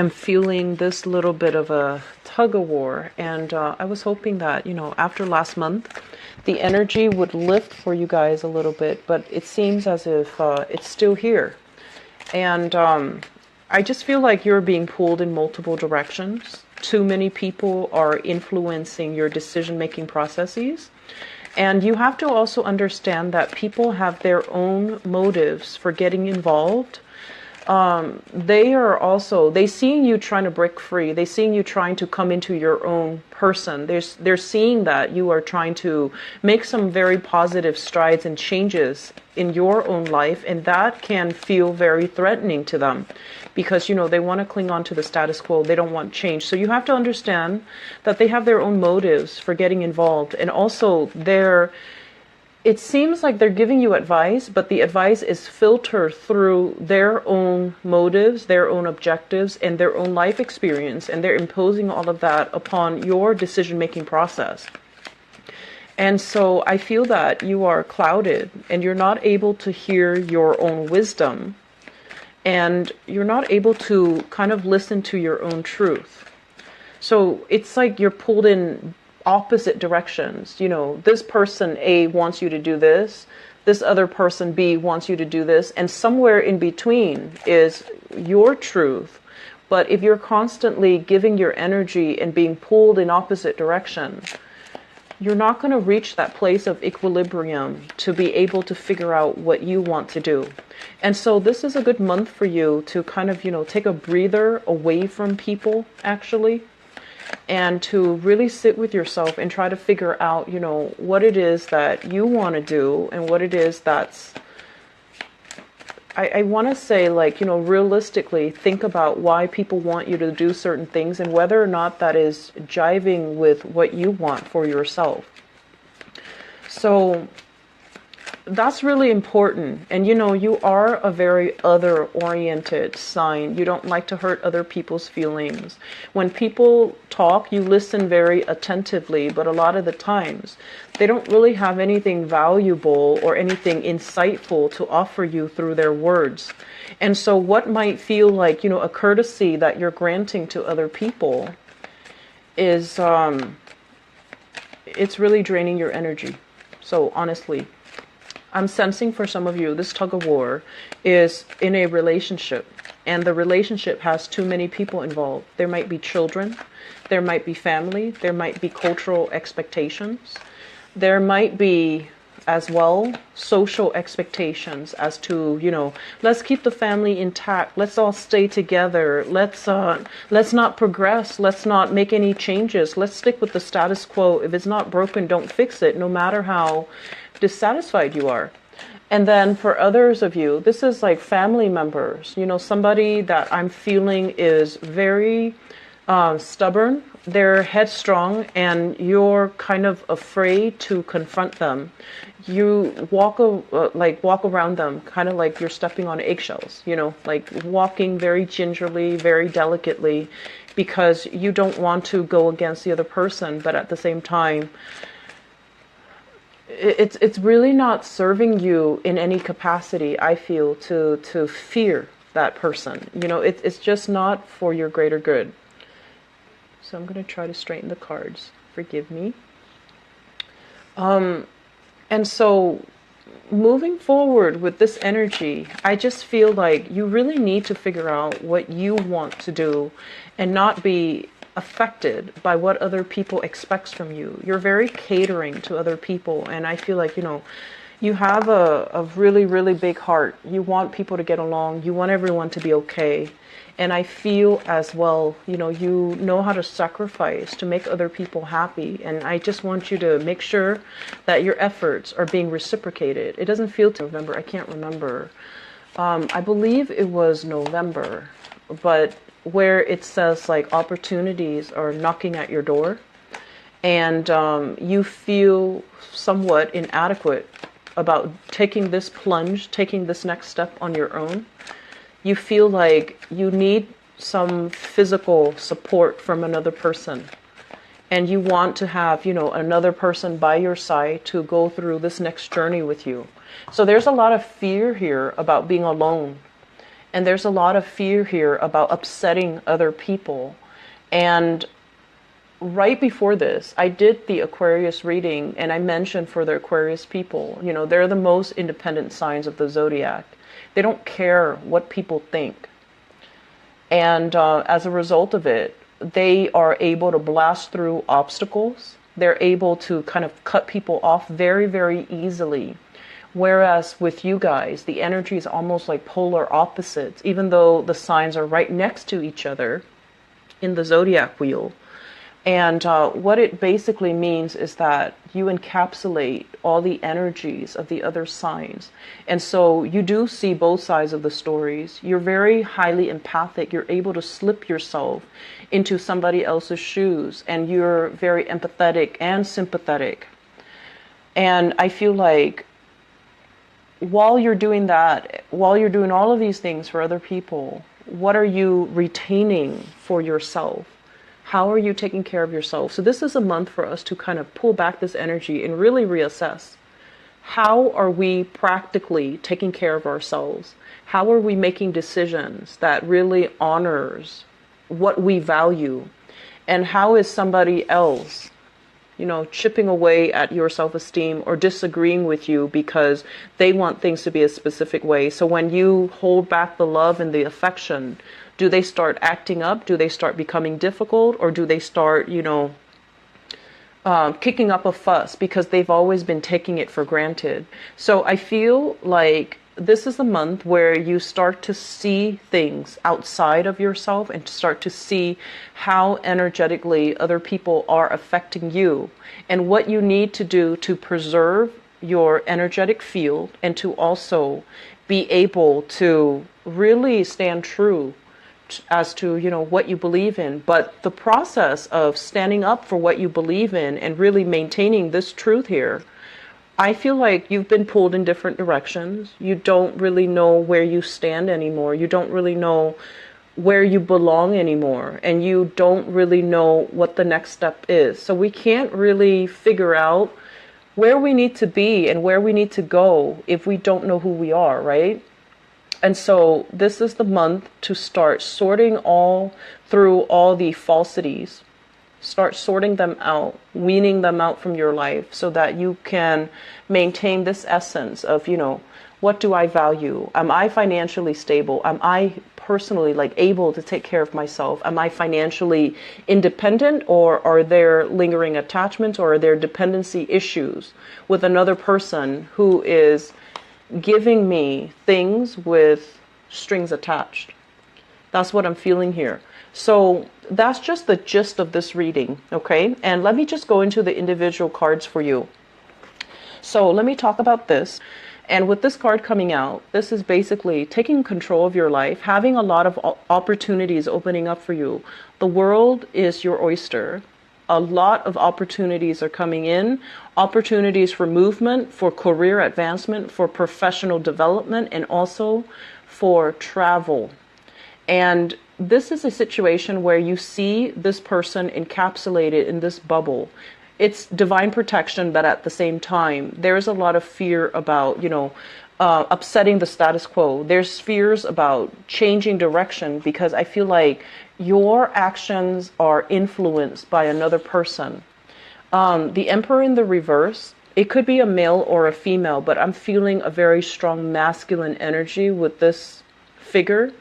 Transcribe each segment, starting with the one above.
I'm feeling this little bit of a tug of war, and I was hoping that, after last month, the energy would lift for you guys a little bit, but it seems as if it's still here. And I just feel like you're being pulled in multiple directions. Too many people are influencing your decision-making processes. And you have to also understand that people have their own motives for getting involved. They seeing you trying to break free. They seeing you trying to come into your own person. They're seeing that you are trying to make some very positive strides and changes in your own life, and that can feel very threatening to them because, they want to cling on to the status quo. They don't want change. So you have to understand that they have their own motives for getting involved, and also it seems like they're giving you advice, but the advice is filtered through their own motives, their own objectives, and their own life experience, and they're imposing all of that upon your decision-making process. And so I feel that you are clouded, and you're not able to hear your own wisdom, and you're not able to kind of listen to your own truth. So it's like you're pulled in opposite directions. This person A wants you to do this other person B wants you to do this, and somewhere in between is your truth. But if you're constantly giving your energy and being pulled in opposite direction, you're not going to reach that place of equilibrium to be able to figure out what you want to do. And so this is a good month for you to kind of, take a breather away from people, actually, and to really sit with yourself and try to figure out, what it is that you want to do and what it is that's, I want to say, realistically, think about why people want you to do certain things and whether or not that is jiving with what you want for yourself. So that's really important. And you are a very other-oriented sign. You don't like to hurt other people's feelings. When people talk, you listen very attentively, but a lot of the times they don't really have anything valuable or anything insightful to offer you through their words. And so what might feel like, a courtesy that you're granting to other people is, it's really draining your energy. So honestly, I'm sensing for some of you, this tug of war is in a relationship, and the relationship has too many people involved. There might be children, there might be family, there might be cultural expectations, there might be as well social expectations as to, let's keep the family intact, let's all stay together, let's not progress, let's not make any changes, let's stick with the status quo. If it's not broken, don't fix it, no matter how dissatisfied you are. And then for others of you, this is like family members, somebody that I'm feeling is very stubborn, they're headstrong, and you're kind of afraid to confront them. You walk around them kind of like you're stepping on eggshells, like walking very gingerly, very delicately, because you don't want to go against the other person, but at the same time, it's really not serving you in any capacity, I feel, to fear that person. It's just not for your greater good. So I'm going to try to straighten the cards. Forgive me. And so moving forward with this energy, I just feel like you really need to figure out what you want to do and not be affected by what other people expect from you. You're very catering to other people, and I feel like, you have a really, really big heart. You want people to get along. You want everyone to be okay. And I feel as well, you know how to sacrifice to make other people happy. And I just want you to make sure that your efforts are being reciprocated. It doesn't feel to November. I can't remember. I believe it was November, but where it says like opportunities are knocking at your door, and you feel somewhat inadequate about taking this plunge, taking this next step on your own. You feel like you need some physical support from another person, and you want to have, another person by your side to go through this next journey with you. So there's a lot of fear here about being alone. And there's a lot of fear here about upsetting other people. And right before this, I did the Aquarius reading, and I mentioned for the Aquarius people, you know, they're the most independent signs of the zodiac. They don't care what people think. And as a result of it, they are able to blast through obstacles. They're able to kind of cut people off very, very easily. Whereas with you guys, the energy is almost like polar opposites, even though the signs are right next to each other in the zodiac wheel. And what it basically means is that you encapsulate all the energies of the other signs. And so you do see both sides of the stories. You're very highly empathic. You're able to slip yourself into somebody else's shoes. And you're very empathetic and sympathetic. And I feel like while you're doing that, while you're doing all of these things for other people, what are you retaining for yourself? How are you taking care of yourself? So this is a month for us to kind of pull back this energy and really reassess. How are we practically taking care of ourselves? How are we making decisions that really honors what we value? And how is somebody else, you know, chipping away at your self-esteem or disagreeing with you because they want things to be a specific way? So when you hold back the love and the affection, do they start acting up? Do they start becoming difficult? Or do they start, you know, kicking up a fuss because they've always been taking it for granted? So I feel like this is a month where you start to see things outside of yourself and start to see how energetically other people are affecting you and what you need to do to preserve your energetic field and to also be able to really stand true as to, you know, what you believe in. But the process of standing up for what you believe in and really maintaining this truth here, I feel like you've been pulled in different directions. You don't really know where you stand anymore. You don't really know where you belong anymore. And you don't really know what the next step is. So we can't really figure out where we need to be and where we need to go if we don't know who we are, right? And so this is the month to start sorting through all the falsities. Start sorting them out, weaning them out from your life so that you can maintain this essence of, you know, what do I value? Am I financially stable? Am I personally able to take care of myself? Am I financially independent, or are there lingering attachments, or are there dependency issues with another person who is giving me things with strings attached? That's what I'm feeling here. So that's just the gist of this reading, okay? And let me just go into the individual cards for you. So let me talk about this. And with this card coming out, this is basically taking control of your life, having a lot of opportunities opening up for you. The world is your oyster. A lot of opportunities are coming in, opportunities for movement, for career advancement, for professional development, and also for travel. And this is a situation where you see this person encapsulated in this bubble. It's divine protection, but at the same time, there's a lot of fear about, you know, upsetting the status quo. There's fears about changing direction because I feel like your actions are influenced by another person. The Emperor in the reverse, it could be a male or a female, but I'm feeling a very strong masculine energy with this figure.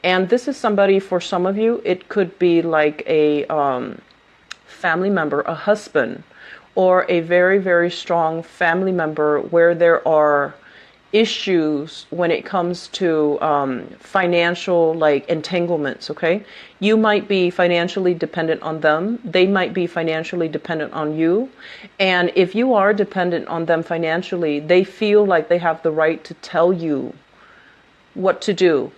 And this is somebody, for some of you, it could be like a family member, a husband, or a very, very strong family member where there are issues when it comes to financial entanglements, okay? You might be financially dependent on them. They might be financially dependent on you. And if you are dependent on them financially, they feel like they have the right to tell you what to do.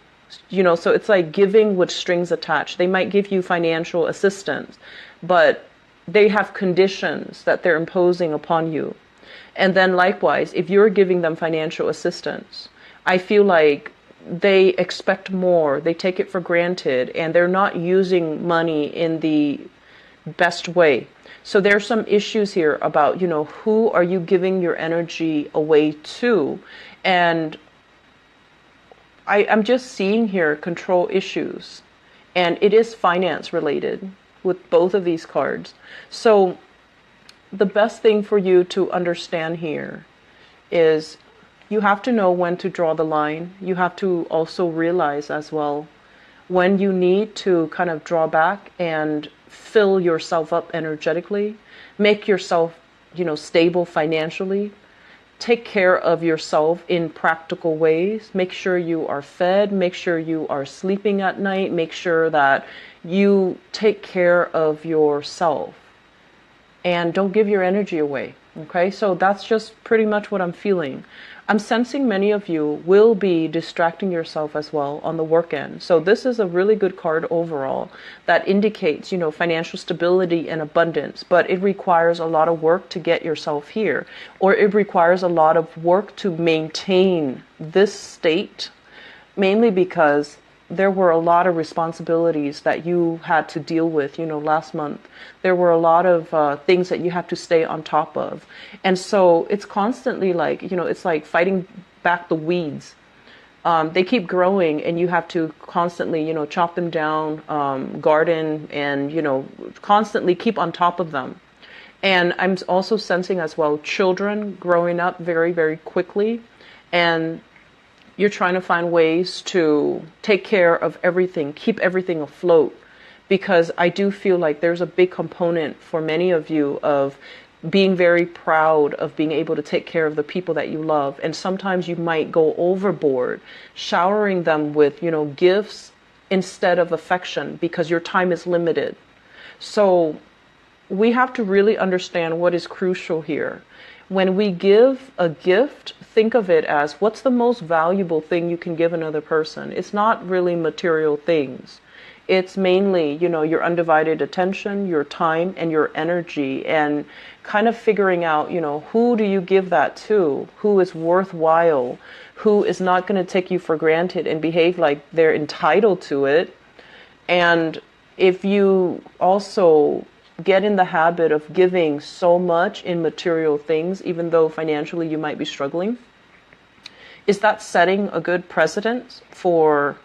You know, so it's like giving with strings attached. They might give you financial assistance, but they have conditions that they're imposing upon you. And then likewise, if you're giving them financial assistance, I feel like they expect more. They take it for granted, and they're not using money in the best way. So there's some issues here about, you know, who are you giving your energy away to? And I'm just seeing here control issues, and it is finance related with both of these cards. So the best thing for you to understand here is you have to know when to draw the line. You have to also realize as well when you need to kind of draw back and fill yourself up energetically, make yourself, stable financially, take care of yourself in practical ways. Make sure you are fed, make sure you are sleeping at night, make sure that you take care of yourself and don't give your energy away. Okay, so that's just pretty much what I'm feeling. I'm sensing many of you will be distracting yourself as well on the work end. So this is a really good card overall that indicates, financial stability and abundance, but it requires a lot of work to get yourself here, or it requires a lot of work to maintain this state, mainly because there were a lot of responsibilities that you had to deal with, last month. There were a lot of things that you have to stay on top of. And so it's constantly like, it's like fighting back the weeds. They keep growing and you have to constantly, chop them down, garden, and, constantly keep on top of them. And I'm also sensing as well children growing up very, very quickly, and you're trying to find ways to take care of everything, keep everything afloat, because I do feel like there's a big component for many of you of being very proud of being able to take care of the people that you love. And sometimes you might go overboard, showering them with, gifts instead of affection, because your time is limited. So we have to really understand what is crucial here. When we give a gift, think of it as what's the most valuable thing you can give another person. It's not really material things. It's mainly, your undivided attention, your time, and your energy, and kind of figuring out, who do you give that to? Who is worthwhile? Who is not going to take you for granted and behave like they're entitled to it? And if you also get in the habit of giving so much in material things, even though financially you might be struggling, is that setting a good precedent for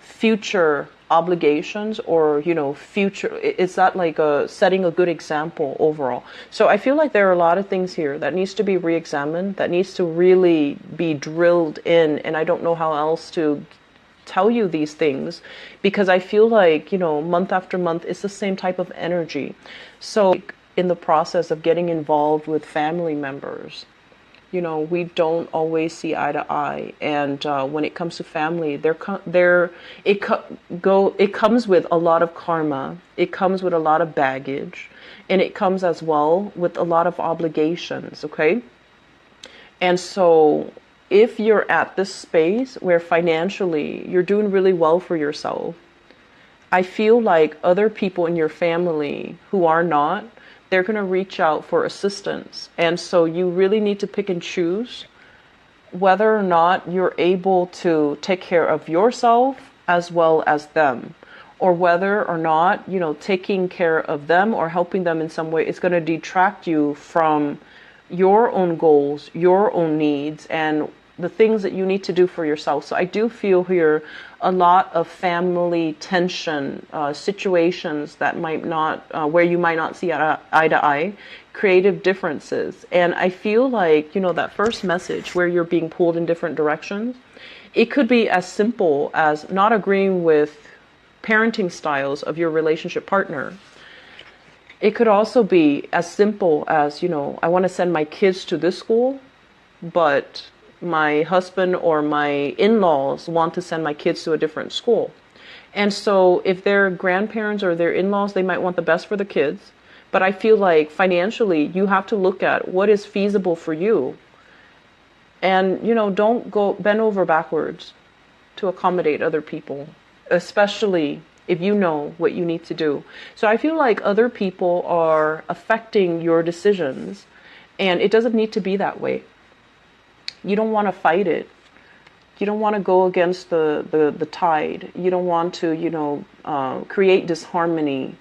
future obligations, or future, is that like setting a good example overall? So I feel like there are a lot of things here that needs to be re-examined, that needs to really be drilled in, and I don't know how else to tell you these things, because I feel like, month after month, it's the same type of energy. So in the process of getting involved with family members, we don't always see eye to eye. And when it comes to family, it comes with a lot of karma. It comes with a lot of baggage, and it comes as well with a lot of obligations. Okay. And so if you're at this space where financially you're doing really well for yourself, I feel like other people in your family who are not, they're going to reach out for assistance. And so you really need to pick and choose whether or not you're able to take care of yourself as well as them, or whether or not, taking care of them or helping them in some way is going to detract you from your own goals, your own needs, and the things that you need to do for yourself. So I do feel here a lot of family tension, situations that might not, where you might not see eye to eye, creative differences. And I feel like, that first message where you're being pulled in different directions, it could be as simple as not agreeing with parenting styles of your relationship partner. It could also be as simple as, I want to send my kids to this school, but my husband or my in-laws want to send my kids to a different school. And so if their grandparents or their in-laws, they might want the best for the kids. But I feel like financially, you have to look at what is feasible for you. And, don't go bend over backwards to accommodate other people, especially if you know what you need to do. So I feel like other people are affecting your decisions, and it doesn't need to be that way. You don't want to fight it. You don't want to go against the tide. You don't want to, create disharmony.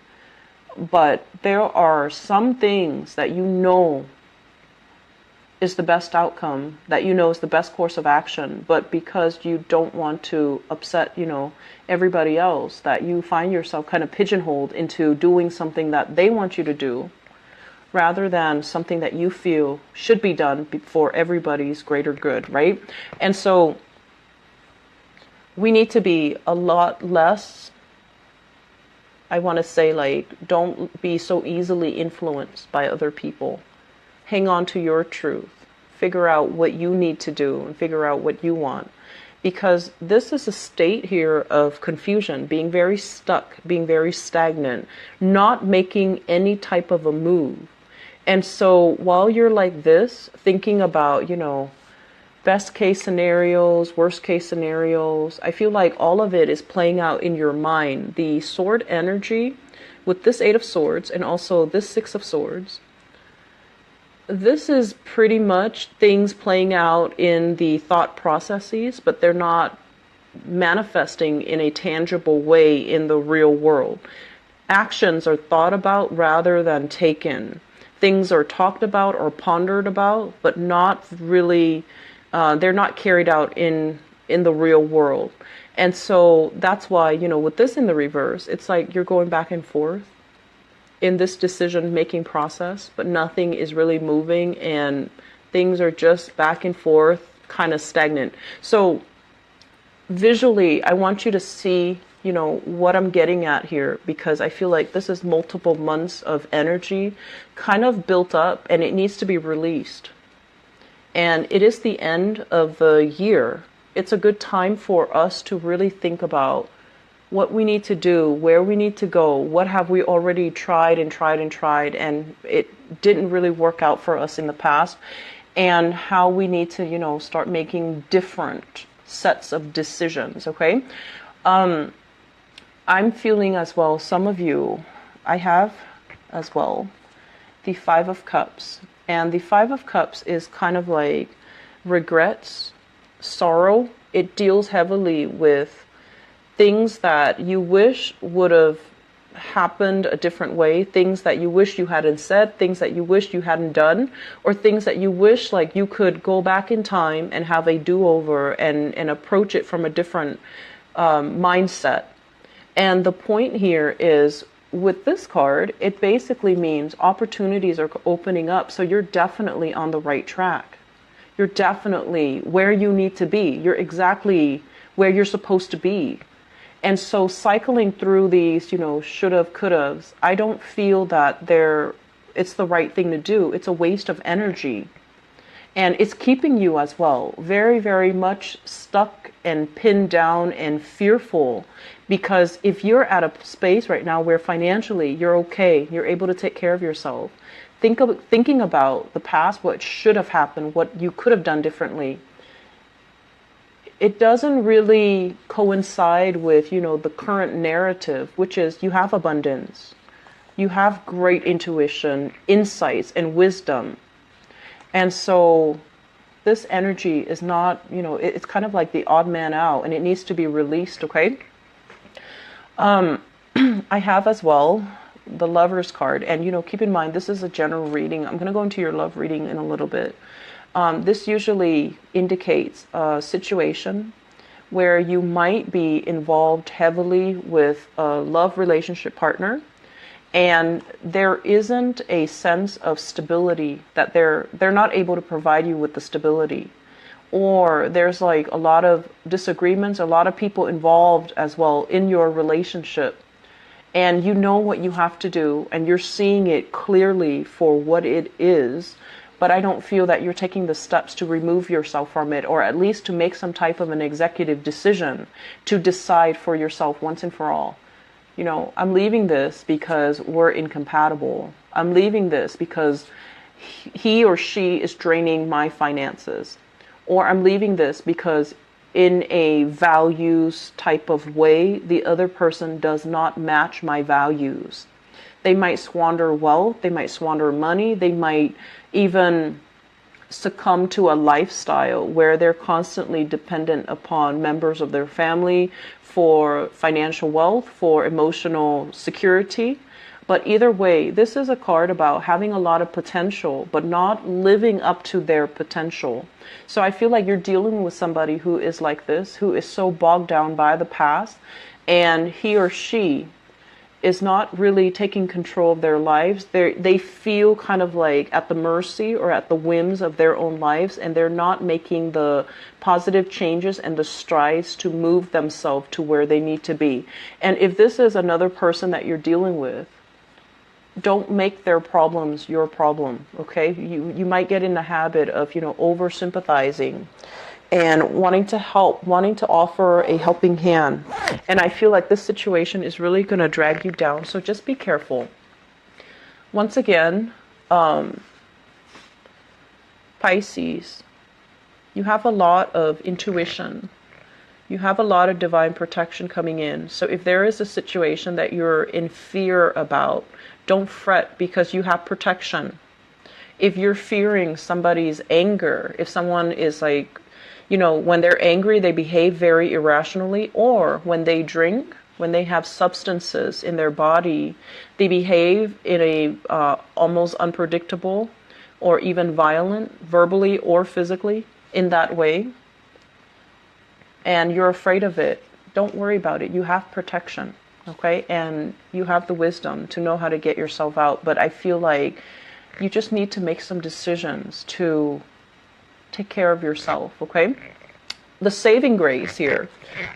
But there are some things that is the best outcome, that you know is the best course of action, but because you don't want to upset, everybody else, that you find yourself kind of pigeonholed into doing something that they want you to do, rather than something that you feel should be done for everybody's greater good, right? And so we need to be a lot less, I want to say, like, don't be so easily influenced by other people. Hang on to your truth. Figure out what you need to do and figure out what you want. Because this is a state here of confusion, being very stuck, being very stagnant, not making any type of a move. And so while you're like this, thinking about, best case scenarios, worst case scenarios, I feel like all of it is playing out in your mind. The sword energy with this 8 of Swords and also this 6 of Swords, this is pretty much things playing out in the thought processes, but they're not manifesting in a tangible way in the real world. Actions are thought about rather than taken. Things are talked about or pondered about, but not really, they're not carried out in the real world. And so that's why, with this in the reverse, it's like you're going back and forth in this decision-making process, but nothing is really moving and things are just back and forth, kind of stagnant. So visually, I want you to see, what I'm getting at here, because I feel like this is multiple months of energy kind of built up and it needs to be released. And it is the end of the year. It's a good time for us to really think about what we need to do, where we need to go, what have we already tried and it didn't really work out for us in the past, and how we need to, start making different sets of decisions, okay? I'm feeling as well, some of you, I have as well, the 5 of Cups. And the 5 of Cups is kind of like regrets, sorrow. It deals heavily with things that you wish would have happened a different way, things that you wish you hadn't said, things that you wish you hadn't done, or things that you wish like you could go back in time and have a do-over and approach it from a different mindset. And the point here is, with this card, it basically means opportunities are opening up, so you're definitely on the right track. You're definitely where you need to be. You're exactly where you're supposed to be. And so cycling through these, should-have, could-haves, I don't feel that it's the right thing to do. It's a waste of energy. And it's keeping you as well very, very much stuck and pinned down and fearful. Because if you're at a space right now where financially you're okay, you're able to take care of yourself, thinking about the past, what should have happened, what you could have done differently, it doesn't really coincide with, the current narrative, which is you have abundance. You have great intuition, insights, and wisdom. And so this energy is not, it's kind of like the odd man out, and it needs to be released, okay? I have as well the Lover's card. And, keep in mind, this is a general reading. I'm going to go into your love reading in a little bit. This usually indicates a situation where you might be involved heavily with a love relationship partner, and there isn't a sense of stability, that they're not able to provide you with the stability, or there's like a lot of disagreements, a lot of people involved as well in your relationship, and you know what you have to do and you're seeing it clearly for what it is. But I don't feel that you're taking the steps to remove yourself from it, or at least to make some type of an executive decision to decide for yourself once and for all. I'm leaving this because we're incompatible. I'm leaving this because he or she is draining my finances. Or I'm leaving this because in a values type of way, the other person does not match my values. They might squander wealth, they might squander money, they might even succumb to a lifestyle where they're constantly dependent upon members of their family for financial wealth, for emotional security, But either way, this is a card about having a lot of potential, but not living up to their potential. So I feel like you're dealing with somebody who is like this, who is so bogged down by the past, and he or she is not really taking control of their lives. They feel kind of like at the mercy or at the whims of their own lives, and they're not making the positive changes and the strides to move themselves to where they need to be. And if this is another person that you're dealing with, don't make their problems your problem, okay? You might get in the habit of, over sympathizing and wanting to help, wanting to offer a helping hand. And I feel like this situation is really going to drag you down, so just be careful. Once again, Pisces, you have a lot of intuition. You have a lot of divine protection coming in. So if there is a situation that you're in fear about, don't fret, because you have protection. If you're fearing somebody's anger, if someone is like, when they're angry, they behave very irrationally, or when they drink, when they have substances in their body, they behave in a almost unpredictable or even violent, verbally or physically, in that way, and you're afraid of it, don't worry about it. You have protection, okay? And you have the wisdom to know how to get yourself out. But I feel like you just need to make some decisions to take care of yourself, okay? The saving grace here.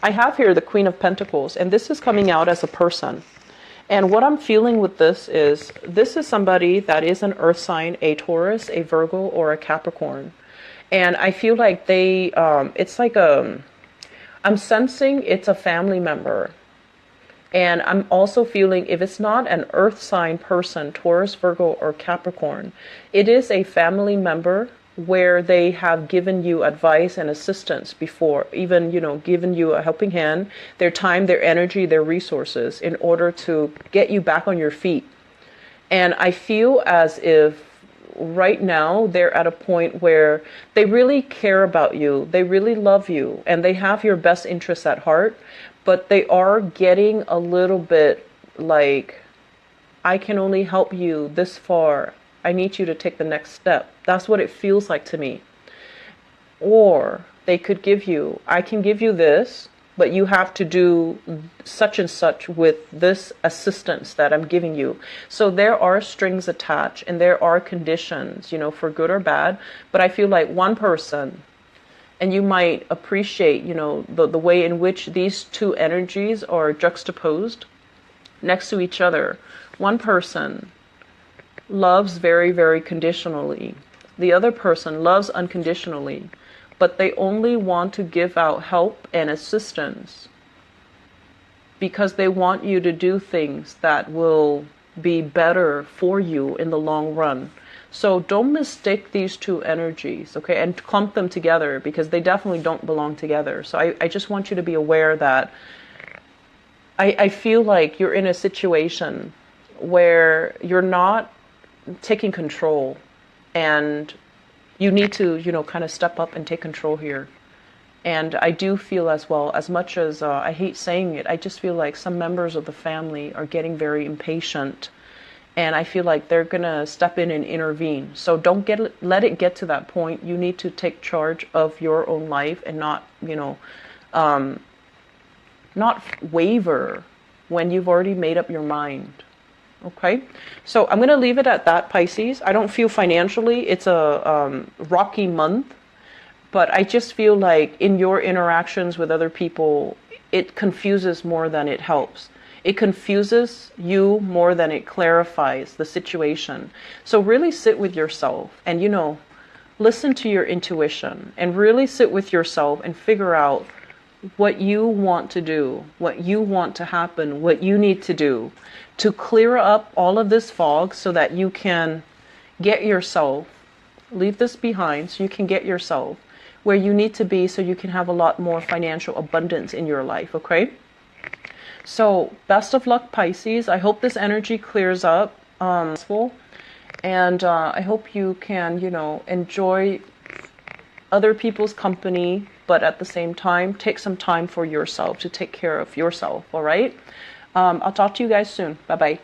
I have here the Queen of Pentacles, and this is coming out as a person. And what I'm feeling with this is somebody that is an earth sign, a Taurus, a Virgo, or a Capricorn. And I feel like it's like I'm sensing it's a family member. And I'm also feeling if it's not an earth sign person, Taurus, Virgo, or Capricorn, it is a family member where they have given you advice and assistance before, even, given you a helping hand, their time, their energy, their resources in order to get you back on your feet. And I feel as if right now they're at a point where they really care about you, they really love you, and they have your best interests at heart, but they are getting a little bit like, I can only help you this far. I need you to take the next step. That's what it feels like to me. Or they could give you, I can give you this, but you have to do such and such with this assistance that I'm giving you. So there are strings attached and there are conditions, for good or bad. But I feel like one person, and you might appreciate, the way in which these two energies are juxtaposed next to each other. One person loves very, very conditionally. The other person loves unconditionally, but they only want to give out help and assistance because they want you to do things that will be better for you in the long run. So don't mistake these two energies, okay, and clump them together, because they definitely don't belong together. So I just want you to be aware that I feel like you're in a situation where you're not taking control, and you need to, kind of step up and take control here. And I do feel as well, as much as I hate saying it, I just feel like some members of the family are getting very impatient, and I feel like they're going to step in and intervene. So don't let it get to that point. You need to take charge of your own life and not, not waver when you've already made up your mind. Okay, so I'm going to leave it at that, Pisces. I don't feel financially it's a rocky month, but I just feel like in your interactions with other people, it confuses more than it helps. It confuses you more than it clarifies the situation. So really sit with yourself and, listen to your intuition and really sit with yourself and figure out what you want to do, what you want to happen, what you need to do to clear up all of this fog so that you can get yourself, leave this behind so you can get yourself where you need to be so you can have a lot more financial abundance in your life, okay? So best of luck, Pisces. I hope this energy clears up. And I hope you can, enjoy other people's company, but at the same time, take some time for yourself to take care of yourself, all right? I'll talk to you guys soon. Bye-bye.